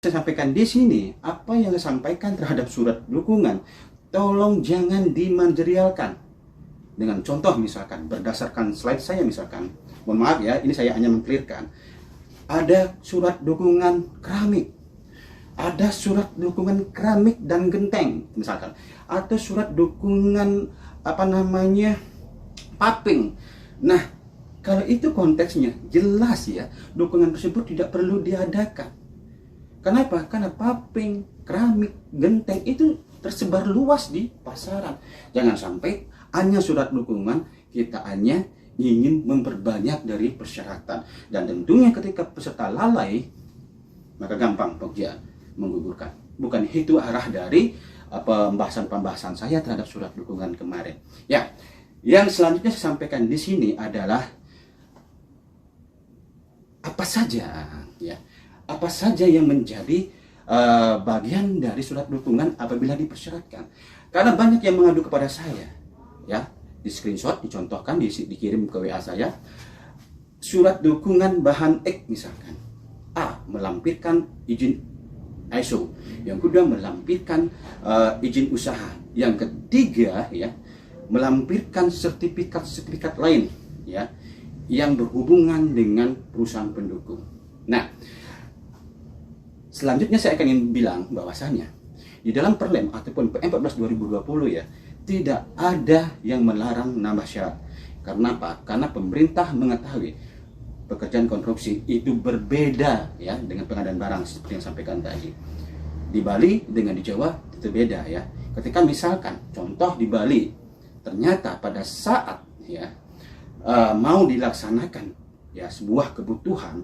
Saya sampaikan di sini, apa yang saya sampaikan terhadap surat dukungan, tolong jangan dimanjerialkan. Dengan contoh misalkan, berdasarkan slide saya misalkan, mohon maaf ya, ini saya hanya mengklirkan. Ada surat dukungan keramik, ada surat dukungan keramik dan genteng misalkan, atau surat dukungan paping. Nah, kalau itu konteksnya jelas ya, dukungan tersebut tidak perlu diadakan. Kenapa? Karena paping, keramik, genteng itu tersebar luas di pasaran. Jangan sampai hanya surat dukungan kita hanya ingin memperbanyak dari persyaratan. Dan tentunya ketika peserta lalai, maka gampang pokoknya menggugurkan. Bukan itu arah dari pembahasan saya terhadap surat dukungan kemarin. Ya, yang selanjutnya saya sampaikan di sini adalah apa saja ya. Apa saja yang menjadi bagian dari surat dukungan apabila dipersyaratkan. Karena banyak yang mengadu kepada saya, ya, di screenshot, dicontohkan, dikirim ke WA saya, surat dukungan bahan X misalkan. A, melampirkan izin ISO. Yang kedua, melampirkan izin usaha. Yang ketiga, ya, melampirkan sertifikat lain, ya, yang berhubungan dengan perusahaan pendukung. Nah, selanjutnya saya akan ingin bilang bahwasanya di dalam Perlem ataupun PM14 2020 ya, tidak ada yang melarang nambah syarat. Karena apa? Karena pemerintah mengetahui pekerjaan konstruksi itu berbeda ya dengan pengadaan barang seperti yang sampaikan tadi. Di Bali dengan di Jawa itu beda ya. Ketika misalkan contoh di Bali ternyata pada saat ya mau dilaksanakan ya sebuah kebutuhan,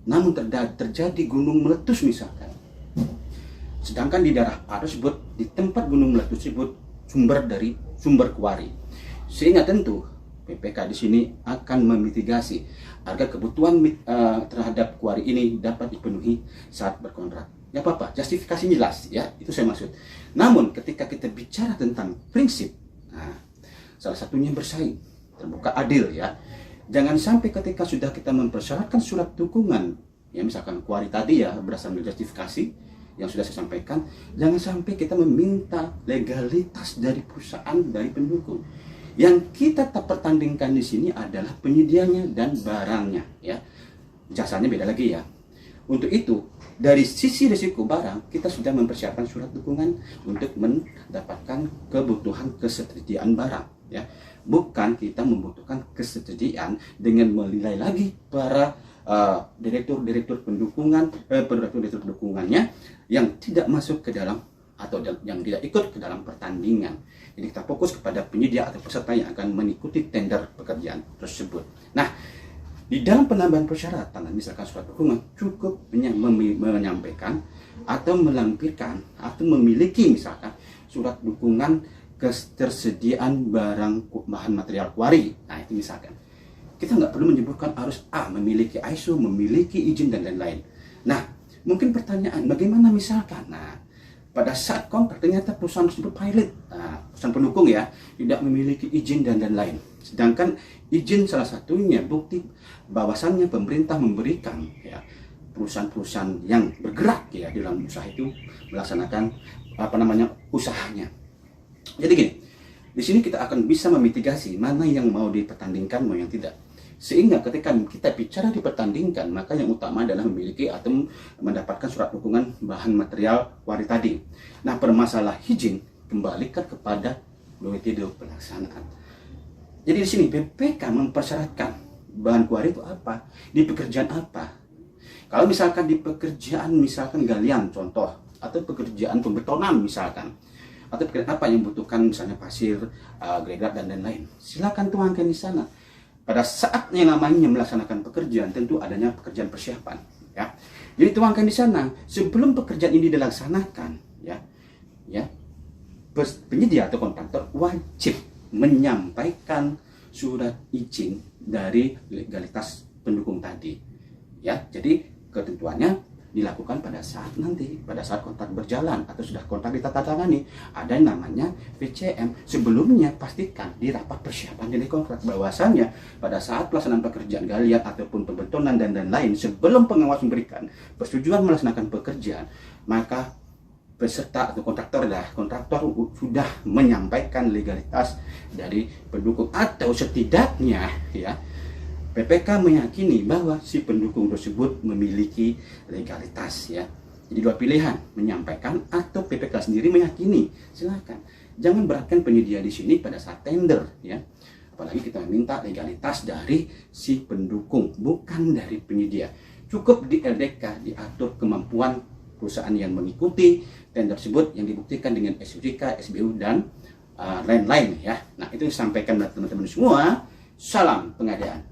namun terjadi gunung meletus misalkan, sedangkan di daerah A tersebut, di tempat gunung meletus tersebut sumber kuari, sehingga tentu PPK di sini akan memitigasi agar kebutuhan terhadap kuari ini dapat dipenuhi saat berkontrak. Ya apa-apa, justifikasi jelas ya, itu saya maksud. Namun ketika kita bicara tentang prinsip, nah, salah satunya bersaing, terbuka, adil ya. Jangan sampai ketika sudah kita mempersyaratkan surat dukungan, ya misalkan kuari tadi ya berdasarkan justifikasi yang sudah saya sampaikan, jangan sampai kita meminta legalitas dari perusahaan, dari pendukung. Yang kita tak pertandingkan di sini adalah penyedianya dan barangnya, ya. Jasanya beda lagi ya. Untuk itu, dari sisi risiko barang, kita sudah mempersiapkan surat dukungan untuk mendapatkan kebutuhan ketersediaan barang, ya. Bukan kita membutuhkan ketersediaan dengan menilai lagi para direktur pendukungannya yang tidak masuk ke dalam atau yang tidak ikut ke dalam pertandingan. Jadi kita fokus kepada penyedia atau peserta yang akan mengikuti tender pekerjaan tersebut. Nah, di dalam penambahan persyaratan, misalkan surat dukungan cukup menyampaikan atau melampirkan atau memiliki misalkan surat dukungan ketersediaan bahan material kuari. Nah, itu misalkan. Kita nggak perlu menyebutkan harus A, memiliki ISO, memiliki izin, dan lain-lain. Nah, mungkin pertanyaan, bagaimana misalkan? Nah, pada saat kontrak ternyata perusahaan tersebut pilot, nah, perusahaan pendukung ya, tidak memiliki izin dan lain-lain. Sedangkan izin salah satunya bukti bahwasannya pemerintah memberikan ya perusahaan-perusahaan yang bergerak ya di dalam usaha itu melaksanakan usahanya. Jadi gini, di sini kita akan bisa memitigasi mana yang mau dipertandingkan, mana yang tidak. Sehingga ketika kita bicara dipertandingkan, maka yang utama adalah memiliki atau mendapatkan surat dukungan bahan material kuari tadi. Nah, permasalahan izin kembalikan kepada metode pelaksanaan. Jadi di sini BPK mempersyaratkan bahan kuari itu apa, di pekerjaan apa. Kalau misalkan di pekerjaan misalkan galian contoh, atau pekerjaan pembetonan misalkan, atau pekerjaan apa yang membutuhkan misalnya pasir, agregat dan lain-lain, silakan tuangkan di sana. Pada saat yang namanya melaksanakan pekerjaan, tentu adanya pekerjaan persiapan, ya. Jadi tuangkan di sana sebelum pekerjaan ini dilaksanakan, ya, penyedia atau kontraktor wajib menyampaikan surat izin dari legalitas pendukung tadi, ya. Jadi ketentuannya dilakukan pada saat kontrak berjalan atau sudah kontrak ditandatangani. Ada yang namanya VCM. Sebelumnya pastikan di rapat persiapan dari kontrak bahwasanya pada saat pelaksanaan pekerjaan galian ataupun pembetonan dan lain-lain, sebelum pengawas memberikan persetujuan melaksanakan pekerjaan, maka peserta atau kontraktor sudah menyampaikan legalitas dari pendukung, atau setidaknya ya PPK meyakini bahwa si pendukung tersebut memiliki legalitas ya. Jadi dua pilihan, menyampaikan atau PPK sendiri meyakini. Silakan. Jangan beratkan penyedia di sini pada saat tender ya. Apalagi kita meminta legalitas dari si pendukung, bukan dari penyedia. Cukup di LDK diatur kemampuan perusahaan yang mengikuti tender tersebut yang dibuktikan dengan SUJK, SBU dan lain-lain ya. Nah, itu disampaikan kepada teman-teman semua. Salam pengadaan.